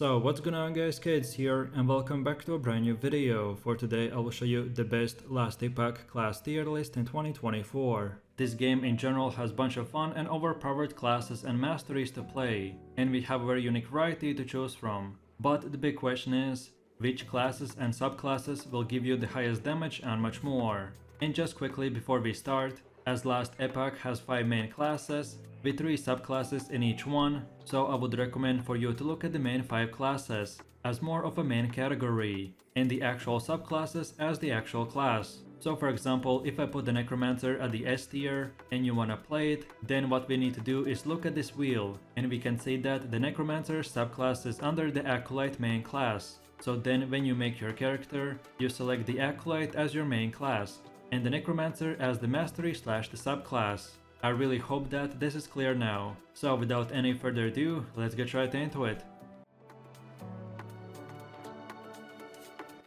So what's going on guys, Kids here and welcome back to a brand new video. For today I will show you the best last Epoch class tier list in 2024. This game in general has a bunch of fun and overpowered classes and masteries to play, and we have a very unique variety to choose from. But the big question is, which classes and subclasses will give you the highest damage and much more. And just quickly before we start, as last Epoch has 5 main classes with 3 subclasses in each one, so I would recommend for you to look at the main 5 classes as more of a main category, and the actual subclasses as the actual class. So for example, if I put the necromancer at the S tier and you wanna play it, then what we need to do is look at this wheel, and we can see that the necromancer subclass is under the acolyte main class. So then when you make your character, you select the acolyte as your main class, and the necromancer as the mastery / the subclass. I really hope that this is clear now. So without any further ado, let's get right into it.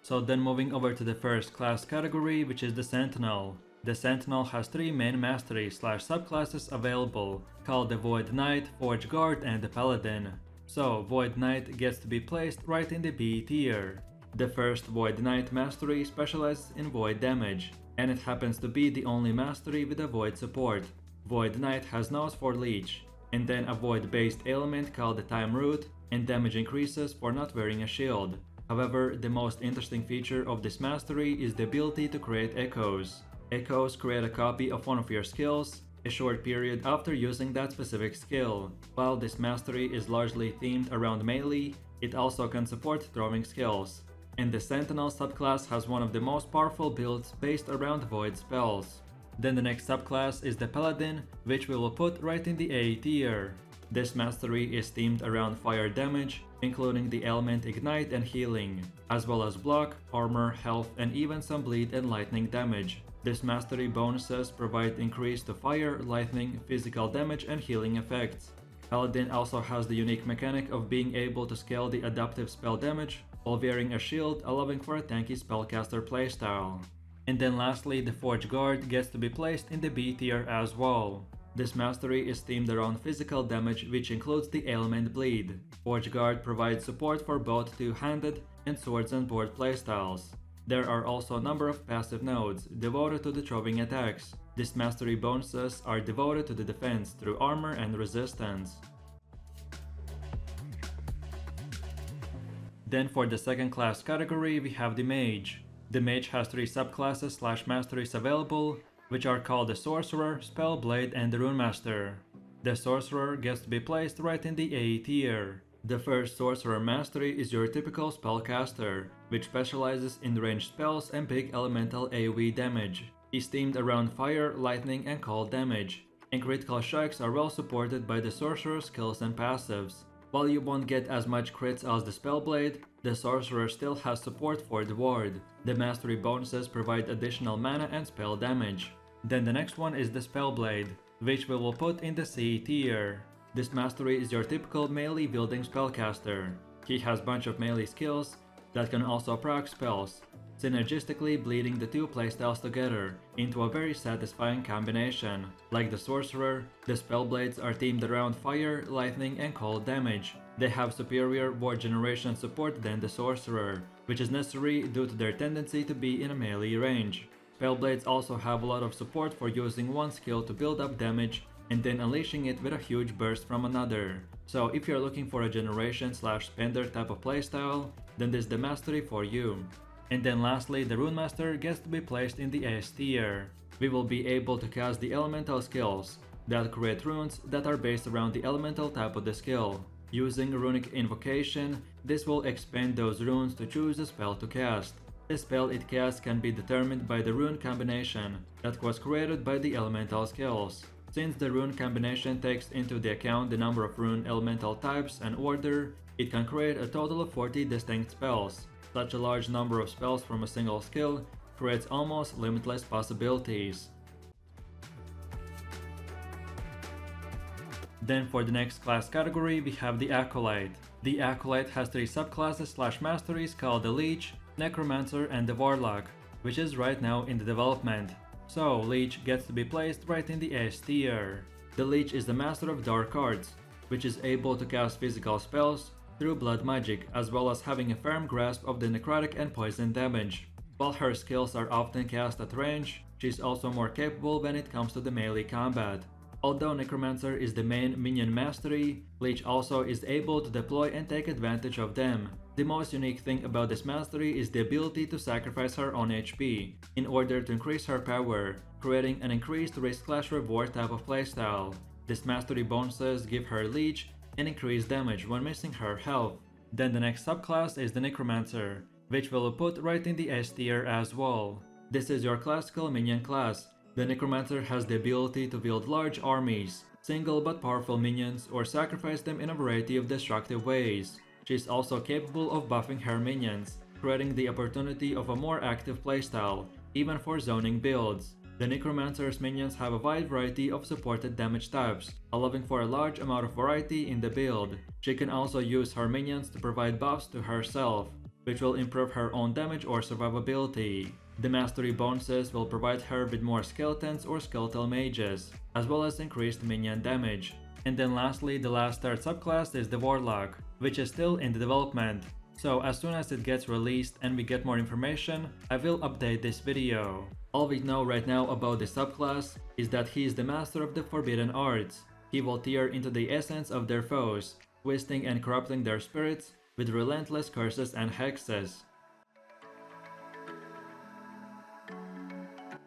So then moving over to the first class category, which is the sentinel. The sentinel has 3 main masteries / subclasses available, called the void knight, forgeguard and the paladin. So void knight gets to be placed right in the B tier. The first void knight mastery specializes in void damage, and it happens to be the only mastery with a void support. Void Knight has nose for lich, and then a void based ailment called the time root, and damage increases for not wearing a shield. However, the most interesting feature of this mastery is the ability to create echoes. Echoes create a copy of one of your skills a short period after using that specific skill. While this mastery is largely themed around melee, it also can support throwing skills. And the sentinel subclass has one of the most powerful builds based around void spells. Then the next subclass is the paladin, which we will put right in the A tier. This mastery is themed around fire damage, including the element ignite and healing, as well as block, armor, health and even some bleed and lightning damage. This mastery bonuses provide increase to fire, lightning, physical damage and healing effects. Paladin also has the unique mechanic of being able to scale the adaptive spell damage while wearing a shield, allowing for a tanky spellcaster playstyle. And then lastly, the forgeguard gets to be placed in the B tier as well. This mastery is themed around physical damage, which includes the ailment bleed. Forgeguard provides support for both two-handed and swords and board playstyles. There are also a number of passive nodes devoted to the throwing attacks. This mastery bonuses are devoted to the defense through armor and resistance. Then for the second class category, we have the mage. The mage has 3 subclasses / masteries available, which are called the sorcerer, spellblade and the runemaster. The sorcerer gets to be placed right in the A tier. The first sorcerer mastery is your typical spellcaster, which specializes in ranged spells and big elemental AoE damage. He's themed around fire, lightning and cold damage, and critical strikes are well supported by the sorcerer's skills and passives. While you won't get as much crits as the spellblade, the sorcerer still has support for the ward. The mastery bonuses provide additional mana and spell damage. Then the next one is the spellblade, which we will put in the C tier. This mastery is your typical melee wielding spellcaster. He has bunch of melee skills that can also proc spells, synergistically bleeding the 2 playstyles together into a very satisfying combination. Like the sorcerer, the spellblades are themed around fire, lightning and cold damage. They have superior ward generation support than the sorcerer, which is necessary due to their tendency to be in a melee range. Spellblades also have a lot of support for using one skill to build up damage and then unleashing it with a huge burst from another. So if you're looking for a generation / spender type of playstyle, then this is the mastery for you. And then lastly, the runemaster gets to be placed in the S tier. We will be able to cast the elemental skills that create runes that are based around the elemental type of the skill. Using runic invocation, this will expand those runes to choose a spell to cast. The spell it casts can be determined by the rune combination that was created by the elemental skills. Since the rune combination takes into the account the number of rune elemental types and order, it can create a total of 40 distinct spells. Such a large number of spells from a single skill creates almost limitless possibilities. Then for the next class category, we have the acolyte. The acolyte has 3 subclasses / masteries called the lich, necromancer and the warlock, which is right now in the development. So lich gets to be placed right in the S tier. The lich is the master of dark arts, which is able to cast physical spells, through blood magic, as well as having a firm grasp of the necrotic and poison damage. While her skills are often cast at range, she's also more capable when it comes to the melee combat. Although Necromancer is the main minion mastery, Lich also is able to deploy and take advantage of them. The most unique thing about this mastery is the ability to sacrifice her own HP in order to increase her power, creating an increased risk/reward type of playstyle. This mastery bonuses give her Lich and increased damage when missing her health. Then the next subclass is the Necromancer, which we'll put right in the S tier as well. This is your classical minion class. The Necromancer has the ability to wield large armies, single but powerful minions, or sacrifice them in a variety of destructive ways. She is also capable of buffing her minions, creating the opportunity of a more active playstyle, even for zoning builds. The Necromancer's minions have a wide variety of supported damage types, allowing for a large amount of variety in the build. She can also use her minions to provide buffs to herself, which will improve her own damage or survivability. The mastery bonuses will provide her with more skeletons or skeletal mages, as well as increased minion damage. And then lastly, the last third subclass is the warlock, which is still in the development. So as soon as it gets released and we get more information, I will update this video. All we know right now about this subclass is that he is the master of the forbidden arts. He will tear into the essence of their foes, twisting and corrupting their spirits with relentless curses and hexes.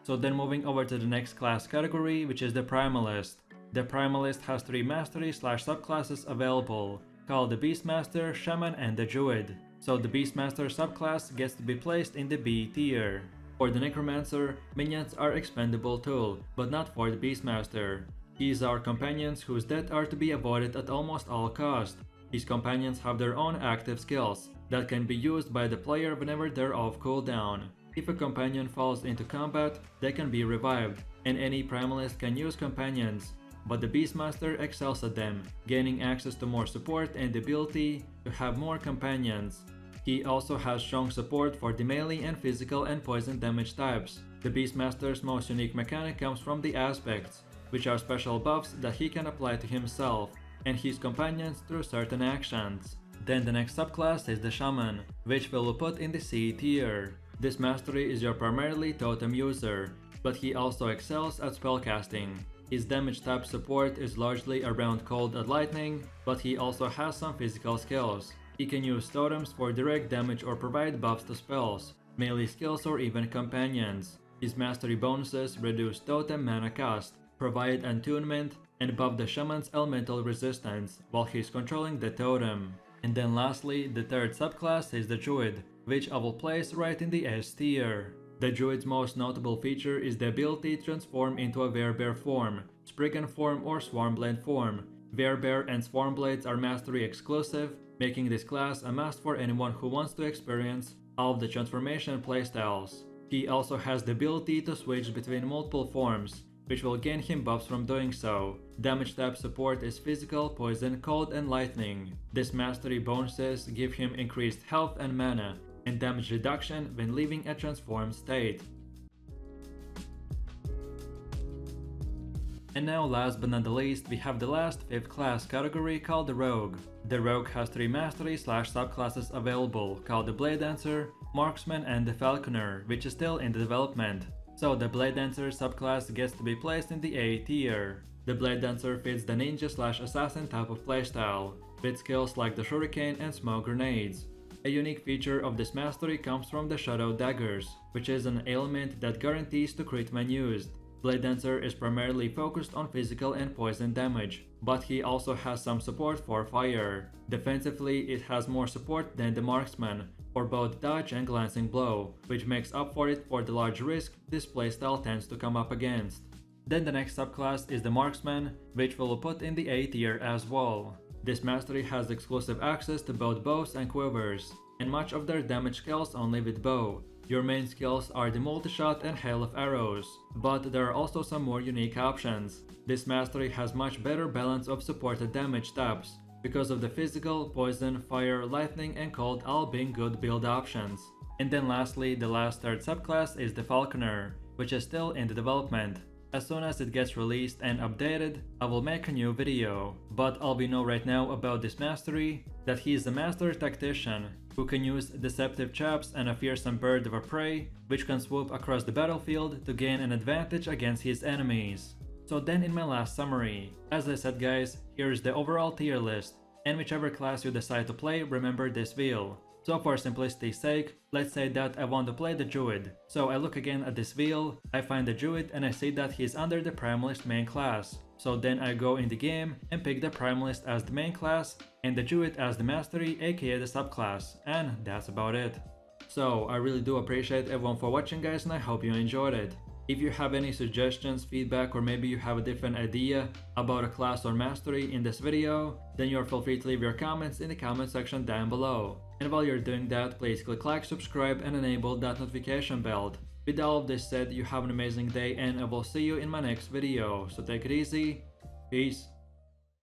So then moving over to the next class category, which is the primalist. The primalist has 3 mastery/subclasses available, called the beastmaster, shaman, and the druid. So the beastmaster subclass gets to be placed in the B tier. For the necromancer, minions are expendable too, but not for the beastmaster. These are companions whose death are to be avoided at almost all cost. These companions have their own active skills that can be used by the player whenever they're off cooldown. If a companion falls into combat, they can be revived, and any primalist can use companions, but the beastmaster excels at them, gaining access to more support and the ability to have more companions. He also has strong support for the melee and physical and poison damage types. The beastmaster's most unique mechanic comes from the aspects, which are special buffs that he can apply to himself and his companions through certain actions. Then the next subclass is the shaman, which we'll put in the C tier. This mastery is your primarily totem user, but he also excels at spellcasting. His damage type support is largely around cold and lightning, but he also has some physical skills. He can use totems for direct damage or provide buffs to spells, melee skills, or even companions. His mastery bonuses reduce totem mana cost, provide attunement, and buff the shaman's elemental resistance while he's controlling the totem. And then lastly, the third subclass is the druid, which I will place right in the S tier. The druid's most notable feature is the ability to transform into a werebear form, spriggan form, or swarmblade form. Werebear and swarmblades are mastery exclusive, making this class a must for anyone who wants to experience all of the transformation playstyles. He also has the ability to switch between multiple forms, which will gain him buffs from doing so. Damage type support is physical, poison, cold, and lightning. This mastery bonuses give him increased health and mana, and damage reduction when leaving a transformed state. And now last but not the least, we have the last 5th class category called the rogue. The rogue has 3 mastery/subclasses available, called the bladedancer, marksman, and the falconer, which is still in the development. So the bladedancer subclass gets to be placed in the A tier. The bladedancer fits the ninja/assassin type of playstyle, with skills like the shuriken and smoke grenades. A unique feature of this mastery comes from the shadow daggers, which is an ailment that guarantees to crit when used. Bladedancer is primarily focused on physical and poison damage, but he also has some support for fire. Defensively, it has more support than the marksman, for both dodge and glancing blow, which makes up for it for the large risk this playstyle tends to come up against. Then the next subclass is the marksman, which we'll put in the A tier as well. This mastery has exclusive access to both bows and quivers, and much of their damage scales only with bow. Your main skills are the multi-shot and hail of arrows, but there are also some more unique options. This mastery has much better balance of supported damage types, because of the physical, poison, fire, lightning, and cold all being good build options. And then lastly, the last third subclass is the falconer, which is still in the development. As soon as it gets released and updated, I will make a new video. But all we know right now about this mastery, that he is a master tactician who can use deceptive chaps and a fearsome bird of a prey, which can swoop across the battlefield to gain an advantage against his enemies. So then in my last summary, as I said guys, here's the overall tier list, and whichever class you decide to play, remember this wheel. So for simplicity's sake, let's say that I want to play the druid. So I look again at this wheel, I find the druid and I see that he's under the primalist main class. So then I go in the game and pick the primalist as the main class and the druid as the mastery, aka the subclass, and that's about it. So I really do appreciate everyone for watching guys, and I hope you enjoyed it. If you have any suggestions, feedback, or maybe you have a different idea about a class or mastery in this video, then you're feel free to leave your comments in the comment section down below. And while you're doing that, please click like, subscribe, and enable that notification bell. With all of this said, you have an amazing day and I will see you in my next video. So take it easy. Peace.